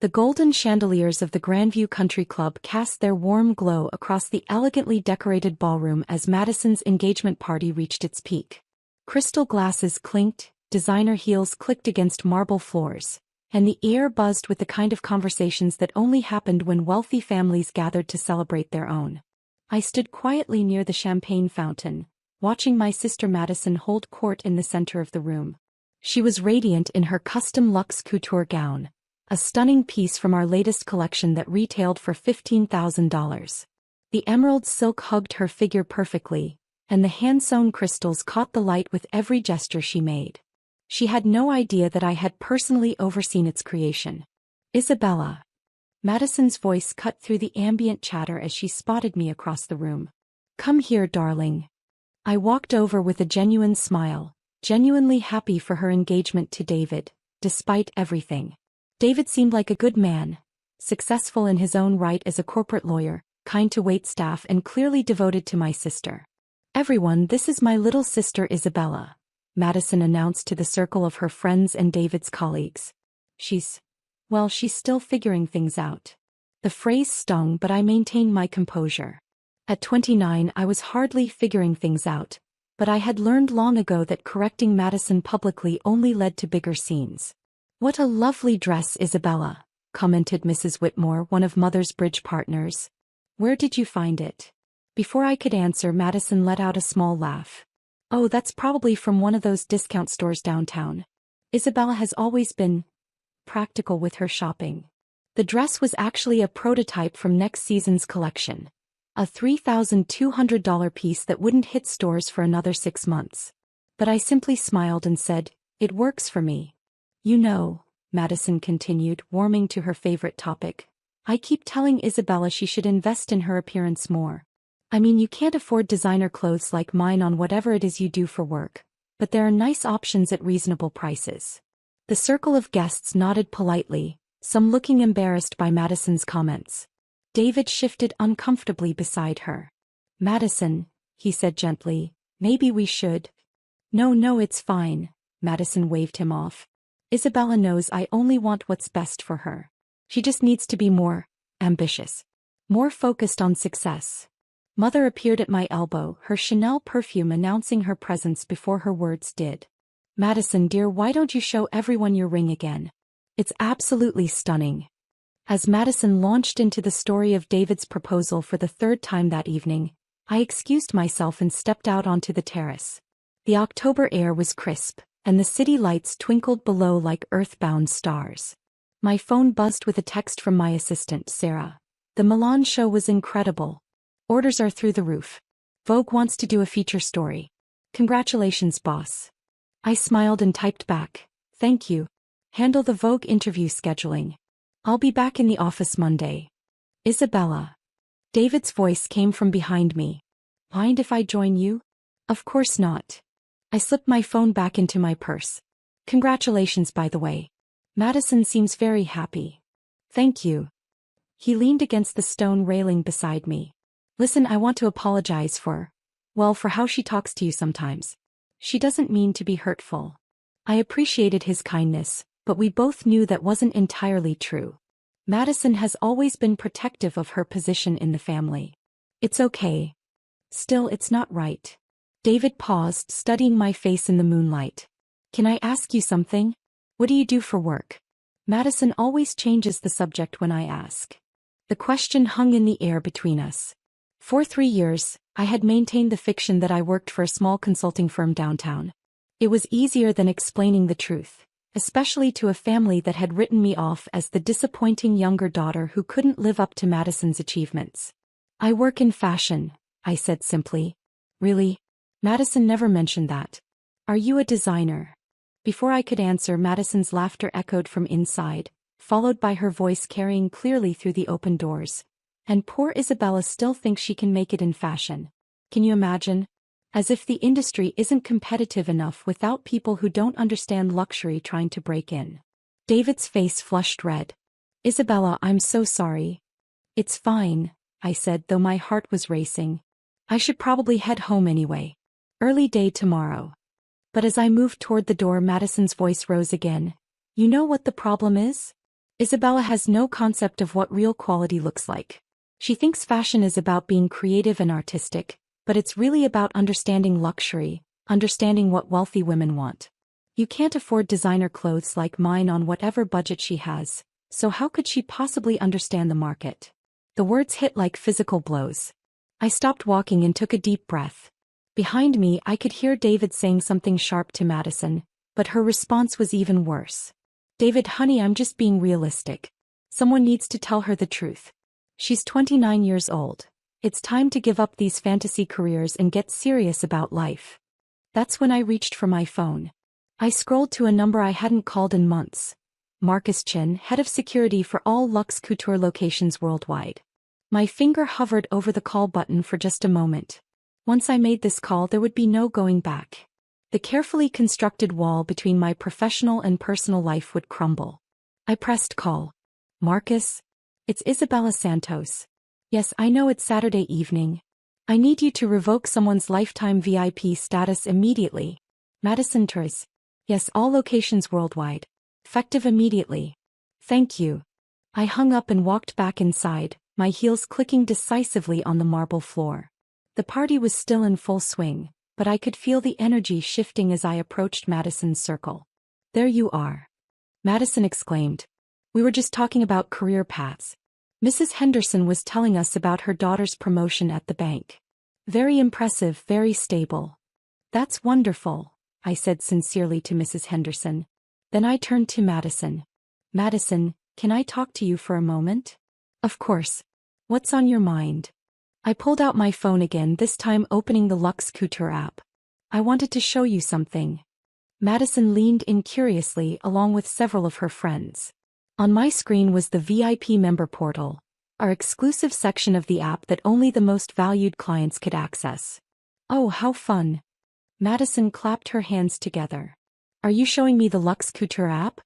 The golden chandeliers of the Grandview Country Club cast their warm glow across the elegantly decorated ballroom as Madison's engagement party reached its peak. Crystal glasses clinked, designer heels clicked against marble floors, and the air buzzed with the kind of conversations that only happened when wealthy families gathered to celebrate their own. I stood quietly near the champagne fountain, watching my sister Madison hold court in the center of the room. She was radiant in her custom luxe couture gown, a stunning piece from our latest collection that retailed for $15,000. The emerald silk hugged her figure perfectly, and the hand-sewn crystals caught the light with every gesture she made. She had no idea that I had personally overseen its creation. "Isabella." Madison's voice cut through the ambient chatter as she spotted me across the room. "Come here, darling." I walked over with a genuine smile, genuinely happy for her engagement to David, despite everything. David seemed like a good man, successful in his own right as a corporate lawyer, kind to waitstaff and clearly devoted to my sister. "Everyone, this is my little sister Isabella," Madison announced to the circle of her friends and David's colleagues. She's still figuring things out." The phrase stung, but I maintained my composure. At 29 I was hardly figuring things out, but I had learned long ago that correcting Madison publicly only led to bigger scenes. "What a lovely dress, Isabella," commented Mrs. Whitmore, one of Mother's bridge partners. "Where did you find it?" Before I could answer, Madison let out a small laugh. "Oh, that's probably from one of those discount stores downtown." Isabella has always been practical with her shopping. The dress was actually a prototype from next season's collection, a $3,200 piece that wouldn't hit stores for another 6 months. But I simply smiled and said, "It works for me." "You know," Madison continued, warming to her favorite topic, "I keep telling Isabella she should invest in her appearance more. I mean, you can't afford designer clothes like mine on whatever it is you do for work, but there are nice options at reasonable prices." The circle of guests nodded politely, some looking embarrassed by Madison's comments. David shifted uncomfortably beside her. "Madison," he said gently, "maybe we should." No, it's fine," Madison waved him off. "Isabella knows I only want what's best for her. She just needs to be more ambitious, more focused on success." Mother appeared at my elbow, her Chanel perfume announcing her presence before her words did. "Madison dear, why don't you show everyone your ring again? It's absolutely stunning." As Madison launched into the story of David's proposal for the third time that evening, I excused myself and stepped out onto the terrace. The October air was crisp, and the city lights twinkled below like earthbound stars. My phone buzzed with a text from my assistant, Sarah. "The Milan show was incredible. Orders are through the roof. Vogue wants to do a feature story. Congratulations, boss." I smiled and typed back, "Thank you. Handle the Vogue interview scheduling. I'll be back in the office Monday." "Isabella." David's voice came from behind me. "Mind if I join you?" "Of course not." I slipped my phone back into my purse. "Congratulations, by the way. Madison seems very happy." "Thank you." He leaned against the stone railing beside me. "Listen, I want to apologize for how she talks to you sometimes. She doesn't mean to be hurtful." I appreciated his kindness, but we both knew that wasn't entirely true. Madison has always been protective of her position in the family. "It's okay. Still, it's not right." David paused, studying my face in the moonlight. "Can I ask you something? What do you do for work?" Madison always changes the subject when I ask. The question hung in the air between us. For 3 years, I had maintained the fiction that I worked for a small consulting firm downtown. It was easier than explaining the truth, especially to a family that had written me off as the disappointing younger daughter who couldn't live up to Madison's achievements. "I work in fashion," I said simply. "Really? Madison never mentioned that. Are you a designer?" Before I could answer, Madison's laughter echoed from inside, followed by her voice carrying clearly through the open doors. "And poor Isabella still thinks she can make it in fashion. Can you imagine? As if the industry isn't competitive enough without people who don't understand luxury trying to break in." David's face flushed red. "Isabella, I'm so sorry." "It's fine," I said, though my heart was racing. "I should probably head home anyway. Early day tomorrow." But as I moved toward the door, Madison's voice rose again. "You know what the problem is? Isabella has no concept of what real quality looks like. She thinks fashion is about being creative and artistic, but it's really about understanding luxury, understanding what wealthy women want. You can't afford designer clothes like mine on whatever budget she has, so how could she possibly understand the market? The words hit like physical blows. I stopped walking and took a deep breath. Behind me, I could hear David saying something sharp to Madison, but her response was even worse. David, honey, I'm just being realistic. Someone needs to tell her the truth. She's 29 years old. It's time to give up these fantasy careers and get serious about life. That's when I reached for my phone. I scrolled to a number I hadn't called in months. Marcus Chin, head of security for all Luxe Couture locations worldwide. My finger hovered over the call button for just a moment. Once I made this call, there would be no going back. The carefully constructed wall between my professional and personal life would crumble. I pressed call. Marcus? It's Isabella Santos. Yes, I know it's Saturday evening. I need you to revoke someone's lifetime VIP status immediately. Madison Torres. Yes, all locations worldwide. Effective immediately. Thank you. I hung up and walked back inside, my heels clicking decisively on the marble floor. The party was still in full swing, but I could feel the energy shifting as I approached Madison's circle. There you are. Madison exclaimed. We were just talking about career paths. Mrs. Henderson was telling us about her daughter's promotion at the bank. Very impressive, very stable. That's wonderful, I said sincerely to Mrs. Henderson. Then I turned to Madison. Madison, can I talk to you for a moment? Of course. What's on your mind? I pulled out my phone again, this time opening the Luxe Couture app. I wanted to show you something. Madison leaned in curiously along with several of her friends. On my screen was the VIP member portal, our exclusive section of the app that only the most valued clients could access. Oh, how fun. Madison clapped her hands together. Are you showing me the Luxe Couture app?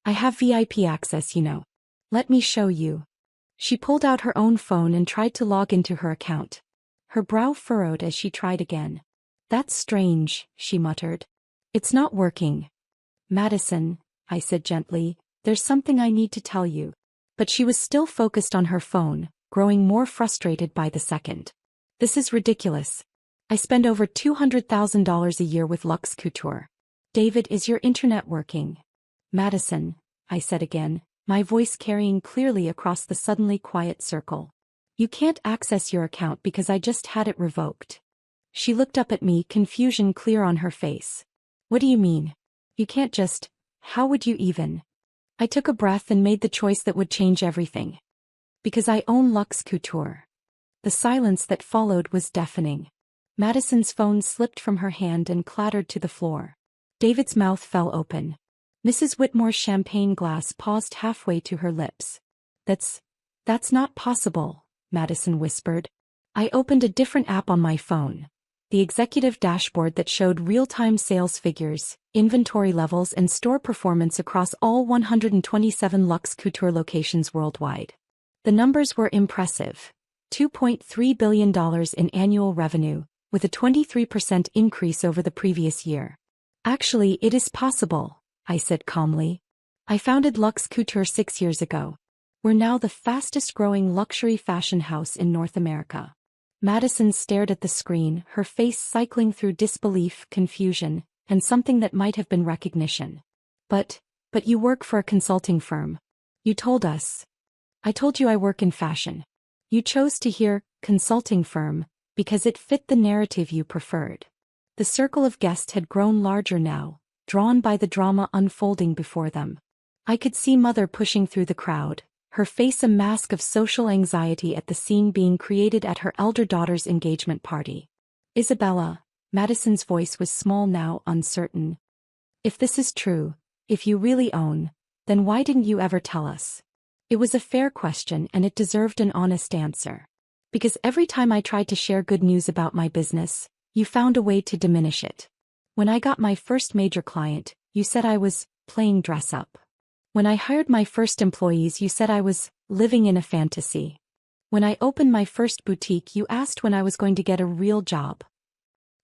I have VIP access, you know. Let me show you. She pulled out her own phone and tried to log into her account. Her brow furrowed as she tried again. That's strange, she muttered. It's not working. Madison, I said gently, there's something I need to tell you. But she was still focused on her phone, growing more frustrated by the second. This is ridiculous. I spend over $200,000 a year with Luxe Couture. David, is your internet working? Madison, I said again, my voice carrying clearly across the suddenly quiet circle. You can't access your account because I just had it revoked. She looked up at me, confusion clear on her face. What do you mean? You can't just, how would you even? I took a breath and made the choice that would change everything. Because I own Luxe Couture. The silence that followed was deafening. Madison's phone slipped from her hand and clattered to the floor. David's mouth fell open. Mrs. Whitmore's champagne glass paused halfway to her lips. That's not possible, Madison whispered. I opened a different app on my phone. The executive dashboard that showed real-time sales figures, inventory levels and store performance across all 127 Luxe Couture locations worldwide. The numbers were impressive. $2.3 billion in annual revenue, with a 23% increase over the previous year. Actually, it is possible, I said calmly. I founded Luxe Couture 6 years ago. We're now the fastest-growing luxury fashion house in North America. Madison stared at the screen, her face cycling through disbelief, confusion, and something that might have been recognition. But you work for a consulting firm. You told us. I told you I work in fashion. You chose to hear consulting firm because it fit the narrative you preferred. The circle of guests had grown larger now, drawn by the drama unfolding before them. I could see Mother pushing through the crowd, her face a mask of social anxiety at the scene being created at her elder daughter's engagement party. Isabella, Madison's voice was small now, uncertain. If this is true, if you really own, then why didn't you ever tell us? It was a fair question and it deserved an honest answer. Because every time I tried to share good news about my business, you found a way to diminish it. When I got my first major client, you said I was playing dress up. When I hired my first employees, you said I was living in a fantasy. When I opened my first boutique, you asked when I was going to get a real job.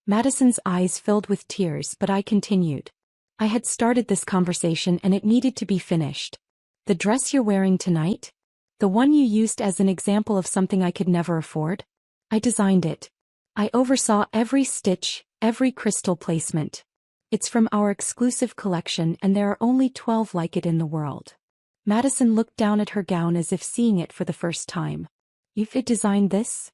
Madison's eyes filled with tears, but I continued. I had started this conversation and it needed to be finished. The dress you're wearing tonight? The one you used as an example of something I could never afford? I designed it. I oversaw every stitch, every crystal placement. It's from our exclusive collection and there are only 12 like it in the world. Madison looked down at her gown as if seeing it for the first time. You've designed this?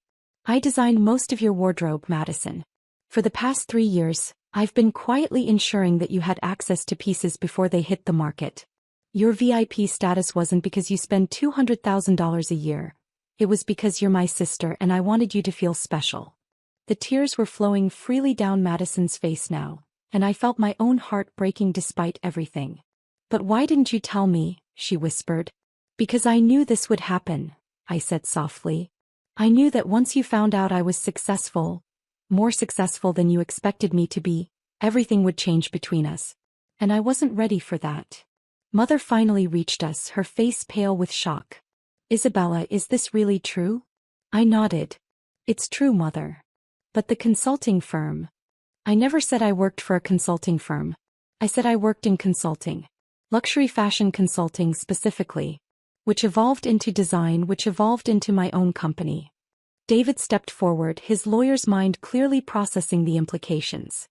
I designed most of your wardrobe, Madison. For the past 3 years, I've been quietly ensuring that you had access to pieces before they hit the market. Your VIP status wasn't because you spend $200,000 a year. It was because you're my sister and I wanted you to feel special. The tears were flowing freely down Madison's face now, and I felt my own heart breaking despite everything. But why didn't you tell me? She whispered. Because I knew this would happen, I said softly. I knew that once you found out I was successful, more successful than you expected me to be, everything would change between us. And I wasn't ready for that. Mother finally reached us, her face pale with shock. Isabella, is this really true? I nodded. It's true, Mother. But the consulting firm. I never said I worked for a consulting firm. I said I worked in consulting. Luxury fashion consulting specifically. Which evolved into design, which evolved into my own company. David stepped forward, his lawyer's mind clearly processing the implications.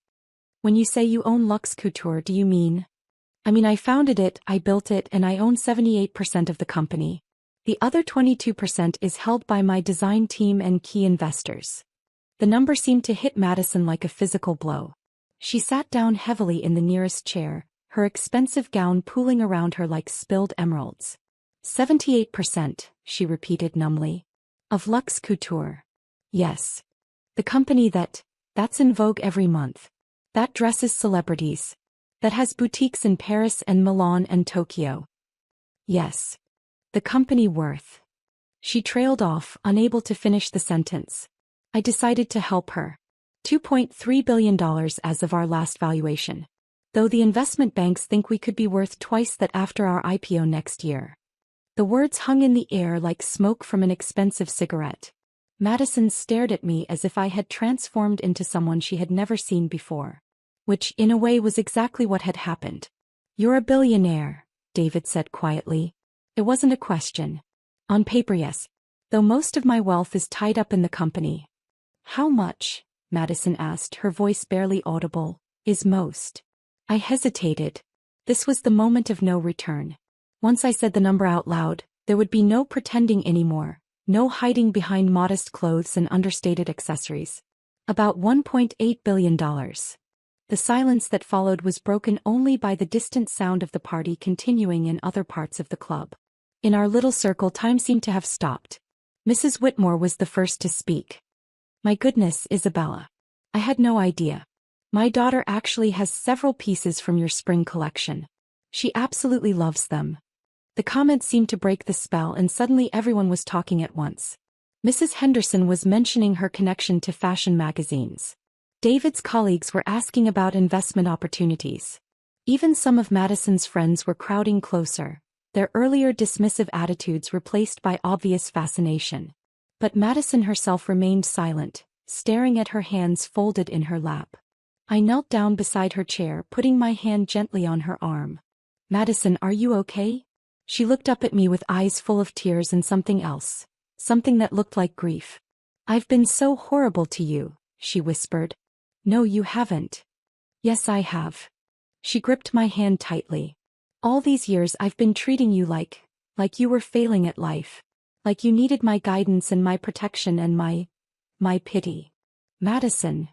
When you say you own Luxe Couture, do you mean? I founded it, I built it, and I own 78% of the company. The other 22% is held by my design team and key investors. The number seemed to hit Madison like a physical blow. She sat down heavily in the nearest chair, her expensive gown pooling around her like spilled emeralds. 78%, she repeated numbly. Of Luxe Couture. Yes. The company that's in vogue every month. That dresses celebrities. That has boutiques in Paris and Milan and Tokyo. Yes. The company worth. She trailed off, unable to finish the sentence. I decided to help her. $2.3 billion as of our last valuation. Though the investment banks think we could be worth twice that after our IPO next year. The words hung in the air like smoke from an expensive cigarette. Madison stared at me as if I had transformed into someone she had never seen before. Which, in a way, was exactly what had happened. You're a billionaire, David said quietly. It wasn't a question. On paper, yes. Though most of my wealth is tied up in the company. How much? Madison asked, her voice barely audible. Is most? I hesitated. This was the moment of no return. Once I said the number out loud, there would be no pretending anymore, no hiding behind modest clothes and understated accessories. About $1.8 billion. The silence that followed was broken only by the distant sound of the party continuing in other parts of the club. In our little circle, time seemed to have stopped. Mrs. Whitmore was the first to speak. My goodness, Isabella. I had no idea. My daughter actually has several pieces from your spring collection. She absolutely loves them. The comment seemed to break the spell and suddenly everyone was talking at once. Mrs. Henderson was mentioning her connection to fashion magazines. David's colleagues were asking about investment opportunities. Even some of Madison's friends were crowding closer, their earlier dismissive attitudes replaced by obvious fascination. But Madison herself remained silent, staring at her hands folded in her lap. I knelt down beside her chair, putting my hand gently on her arm. Madison, are you okay? She looked up at me with eyes full of tears and something else, something that looked like grief. I've been so horrible to you, she whispered. No, you haven't. Yes, I have. She gripped my hand tightly. All these years I've been treating you like you were failing at life. Like you needed my guidance and my protection and my pity. Madison.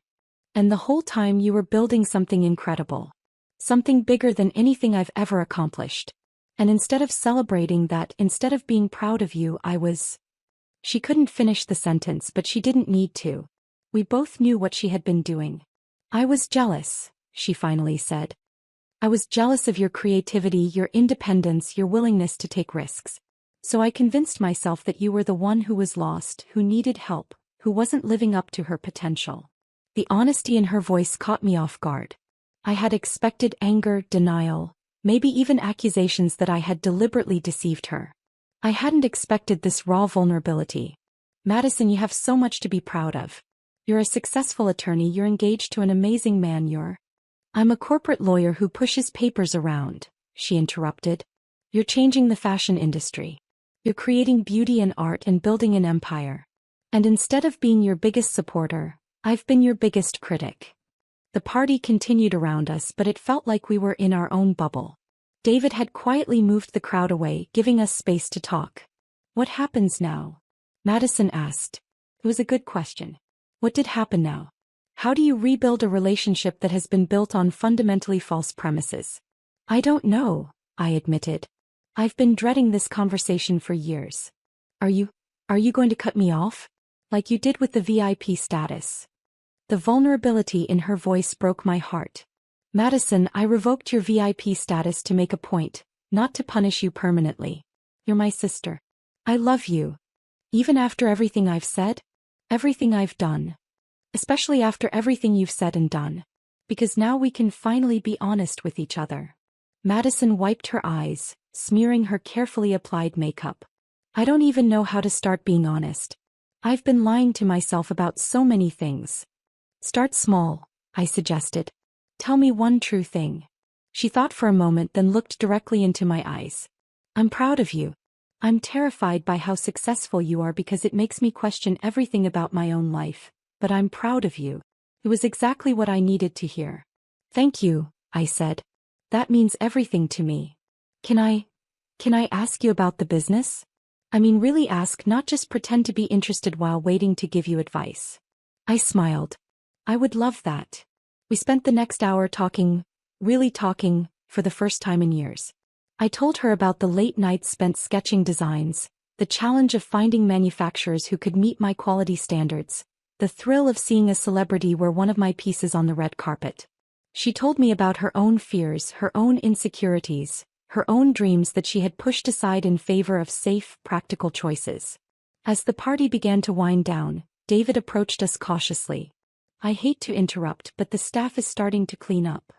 And the whole time you were building something incredible. Something bigger than anything I've ever accomplished. And instead of celebrating that, instead of being proud of you, I was... She couldn't finish the sentence, but she didn't need to. We both knew what she had been doing. I was jealous, she finally said. I was jealous of your creativity, your independence, your willingness to take risks. So I convinced myself that you were the one who was lost, who needed help, who wasn't living up to her potential. The honesty in her voice caught me off guard. I had expected anger, denial, maybe even accusations that I had deliberately deceived her. I hadn't expected this raw vulnerability. Madison, you have so much to be proud of. You're a successful attorney, you're engaged to an amazing man, I'm a corporate lawyer who pushes papers around, she interrupted. You're changing the fashion industry. You're creating beauty and art and building an empire. And instead of being your biggest supporter, I've been your biggest critic. The party continued around us, but it felt like we were in our own bubble. David had quietly moved the crowd away, giving us space to talk. What happens now? Madison asked. It was a good question. What did happen now? How do you rebuild a relationship that has been built on fundamentally false premises? I don't know, I admitted. I've been dreading this conversation for years. Are you going to cut me off? Like you did with the VIP status. The vulnerability in her voice broke my heart. Madison, I revoked your VIP status to make a point, not to punish you permanently. You're my sister. I love you. Even after everything I've said? Everything I've done. Especially after everything you've said and done. Because now we can finally be honest with each other. Madison wiped her eyes, smearing her carefully applied makeup. I don't even know how to start being honest. I've been lying to myself about so many things. Start small, I suggested. Tell me one true thing. She thought for a moment, then looked directly into my eyes. I'm proud of you. I'm terrified by how successful you are because it makes me question everything about my own life, but I'm proud of you. It was exactly what I needed to hear. Thank you, I said. That means everything to me. Can I ask you about the business? I mean, really ask, not just pretend to be interested while waiting to give you advice. I smiled. I would love that. We spent the next hour talking, really talking, for the first time in years. I told her about the late nights spent sketching designs, the challenge of finding manufacturers who could meet my quality standards, the thrill of seeing a celebrity wear one of my pieces on the red carpet. She told me about her own fears, her own insecurities, her own dreams that she had pushed aside in favor of safe, practical choices. As the party began to wind down, David approached us cautiously. I hate to interrupt, but the staff is starting to clean up.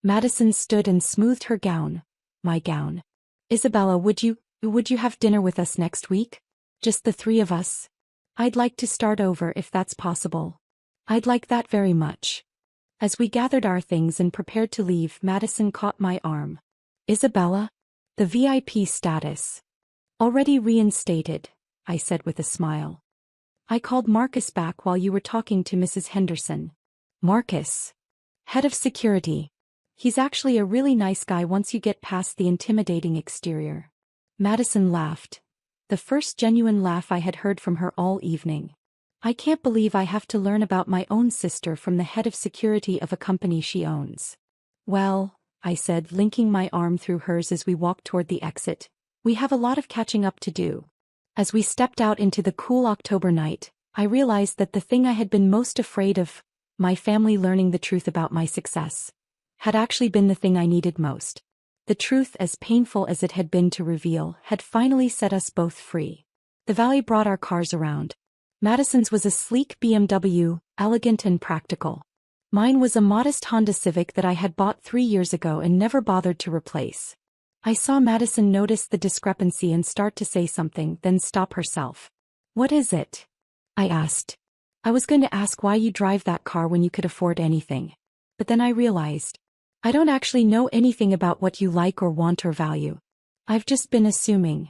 Madison stood and smoothed her gown. My gown. Isabella, would you have dinner with us next week? Just the three of us? I'd like to start over if that's possible. I'd like that very much. As we gathered our things and prepared to leave, Madison caught my arm. Isabella? The VIP status. Already reinstated, I said with a smile. I called Marcus back while you were talking to Mrs. Henderson. Marcus? Head of security. He's actually a really nice guy once you get past the intimidating exterior. Madison laughed. The first genuine laugh I had heard from her all evening. I can't believe I have to learn about my own sister from the head of security of a company she owns. Well, I said, linking my arm through hers as we walked toward the exit, we have a lot of catching up to do. As we stepped out into the cool October night, I realized that the thing I had been most afraid of, my family learning the truth about my success, had actually been the thing I needed most. The truth, as painful as it had been to reveal, had finally set us both free. The valley brought our cars around. Madison's was a sleek BMW, elegant and practical. Mine was a modest Honda Civic that I had bought 3 years ago and never bothered to replace. I saw Madison notice the discrepancy and start to say something, then stop herself. What is it? I asked. I was going to ask why you drive that car when you could afford anything. But then I realized. I don't actually know anything about what you like or want or value. I've just been assuming.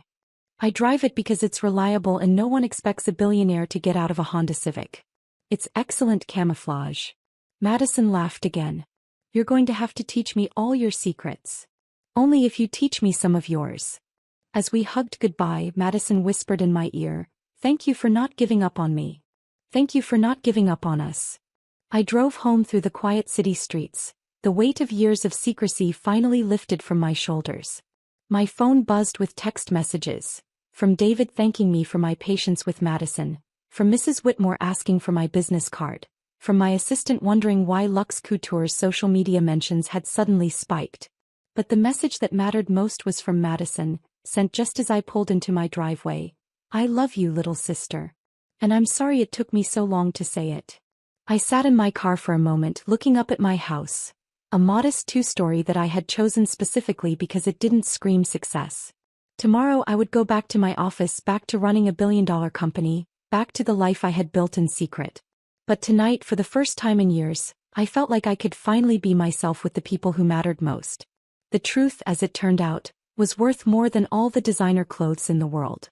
I drive it because it's reliable and no one expects a billionaire to get out of a Honda Civic. It's excellent camouflage. Madison laughed again. You're going to have to teach me all your secrets. Only if you teach me some of yours. As we hugged goodbye, Madison whispered in my ear, "Thank you for not giving up on me. Thank you for not giving up on us." I drove home through the quiet city streets, the weight of years of secrecy finally lifted from my shoulders. My phone buzzed with text messages, from David thanking me for my patience with Madison, from Mrs. Whitmore asking for my business card, from my assistant wondering why Luxe Couture's social media mentions had suddenly spiked. But the message that mattered most was from Madison, sent just as I pulled into my driveway. I love you, little sister. And I'm sorry it took me so long to say it. I sat in my car for a moment looking up at my house, a modest 2-story that I had chosen specifically because it didn't scream success. Tomorrow I would go back to my office, back to running a billion-dollar company, back to the life I had built in secret. But tonight, for the first time in years, I felt like I could finally be myself with the people who mattered most. The truth, as it turned out, was worth more than all the designer clothes in the world.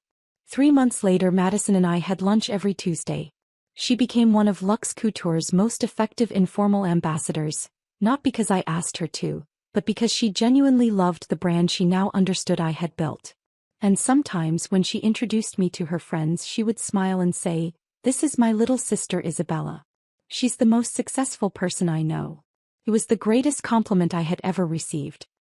3 months later, Madison and I had lunch every Tuesday. She became one of Luxe Couture's most effective informal ambassadors, not because I asked her to, but because she genuinely loved the brand she now understood I had built. And sometimes when she introduced me to her friends, she would smile and say, "This is my little sister Isabella. She's the most successful person I know." It was the greatest compliment I had ever received.